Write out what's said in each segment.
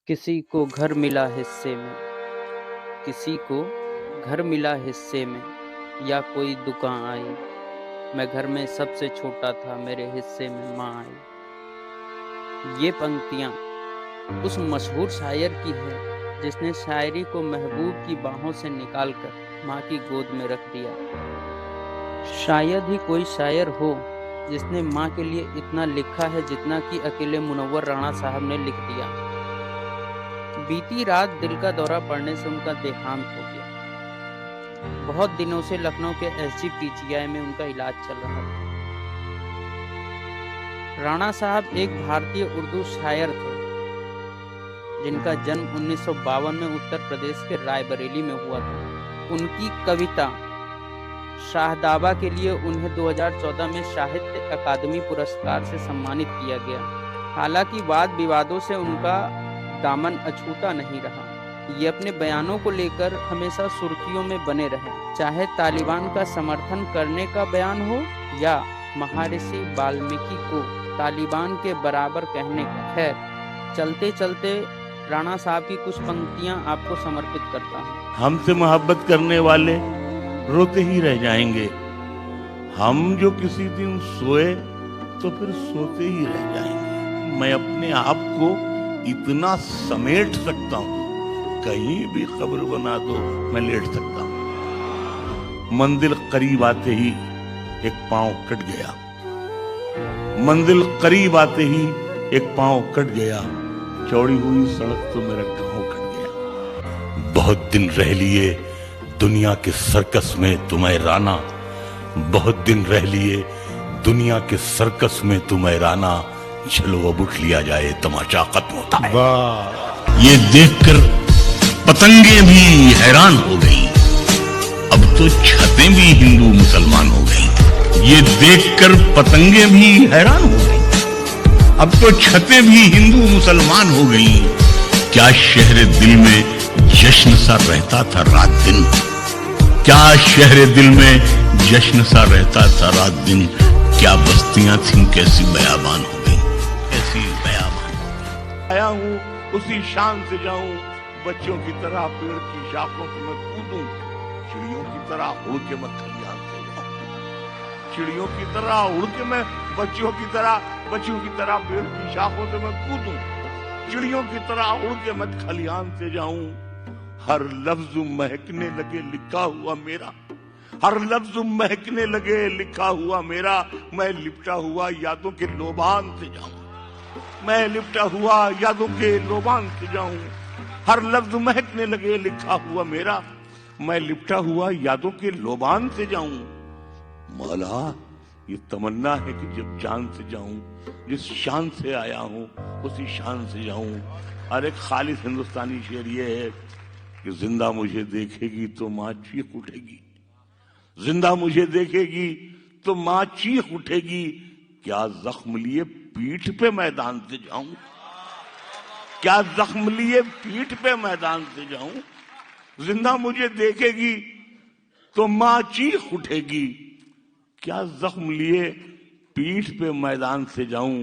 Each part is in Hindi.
किसी को घर मिला हिस्से में, किसी को घर मिला हिस्से में, या कोई दुकान आई। मैं घर में सबसे छोटा था, मेरे हिस्से में माँ आई। ये पंक्तियाँ उस मशहूर शायर की हैं जिसने शायरी को महबूब की बाहों से निकालकर माँ की गोद में रख दिया। शायद ही कोई शायर हो जिसने माँ के लिए इतना लिखा है जितना कि अकेले मुनव्वर राणा साहब ने लिख दिया। बीती रात दिल का दौरा पड़ने से उनका देहांत हो गया। बहुत दिनों से लखनऊ के SGPGI में उनका इलाज चल रहा था। राणा साहब एक भारतीय उर्दू शायर थे जिनका जन्म 1952 में उत्तर प्रदेश के रायबरेली में हुआ था। उनकी कविता शाहदाबा के लिए उन्हें 2014 में साहित्य अकादमी पुरस्कार से सम्मानित किया गया। हालांकि वाद विवादों से उनका दामन अछूता नहीं रहा। ये अपने बयानों को लेकर हमेशा सुर्खियों में बने रहे, चाहे तालिबान का समर्थन करने का बयान हो या महर्षि वाल्मीकि को तालिबान के बराबर कहने का। खैर, चलते चलते राणा साहब की कुछ पंक्तियां आपको समर्पित करता हूँ। हमसे मोहब्बत करने वाले रोते ही रह जाएंगे, हम जो किसी दिन सोए तो फिर सोते ही रह जाएंगे। मैं अपने आप को इतना समेट सकता हूँ, कहीं भी कब्र बना दो मैं लेट सकता हूँ। मंजिल करीब आते ही एक पांव कट गया, मंजिल करीब आते ही एक पांव कट गया, चौड़ी हुई सड़क तो मेरा गांव कट गया। बहुत दिन रह लिए दुनिया के सर्कस में तुम्हें राना, बहुत दिन रह लिए दुनिया के सर्कस में तुम्हें राना, चलो अब उठ लिया जाए तमाशा खत्म होता है। ये देखकर पतंगे भी हैरान हो गई, अब तो छतें भी हिंदू मुसलमान हो गई। ये देखकर पतंगे भी हैरान हो गई, अब तो छतें भी हिंदू मुसलमान हो गई। क्या शहर दिल में जश्न सा रहता था रात दिन, क्या शहर दिल में जश्न सा रहता था रात दिन। क्या बस्तियां थीं कैसी बयाबान हो गई, कैसी बयाबान। आया हूँ उसी शान से जाऊं, बच्चों की तरह पेड़ की शाखों पे मैं कूदूं, चिड़ियों की तरह उड़ के मैं खलियान से जाऊं। चिड़ियों की तरह उड़ के मैं बच्चों की तरह पेड़ की शाखों से मैं कूदूं, चिड़ियों की तरह उड़ के मैं खलियान से जाऊं। हर लफ्ज महकने लगे लिखा हुआ मेरा, हर लफ्ज महकने लगे लिखा हुआ मेरा। मैं लिपटा हुआ यादों के लोबान से जाऊं, मैं लिपटा हुआ यादों के लोबान से जाऊं। हर लफ्ज महकने लगे लिखा हुआ मेरा, मैं लिपटा हुआ यादों के लोबान से जाऊं। मौला, ये तमन्ना है कि जब जान से जाऊं, जिस शान से आया हूं उसी शान से जाऊं। अरे खालिस हिंदुस्तानी शेर ये है कि जिंदा मुझे देखेगी तो माँ चीख उठेगी, जिंदा मुझे देखेगी तो माँ चीख उठेगी। क्या जख्म लिए पीठ पे मैदान से जाऊं, क्या जख्म लिए पीठ पे मैदान से जाऊं। जिंदा मुझे देखेगी तो माँ चीख उठेगी, क्या जख्म लिए पीठ पे मैदान से जाऊं।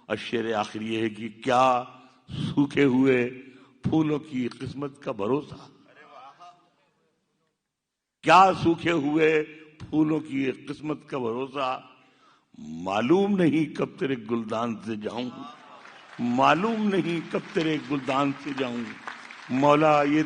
और शेर आखिर ये है कि क्या सूखे हुए फूलों की किस्मत का भरोसा, क्या सूखे हुए फूलों की किस्मत का भरोसा। मालूम नहीं कब तेरे गुलदान से जाऊं, मालूम नहीं कब तेरे गुलदान से जाऊं। मौला, ये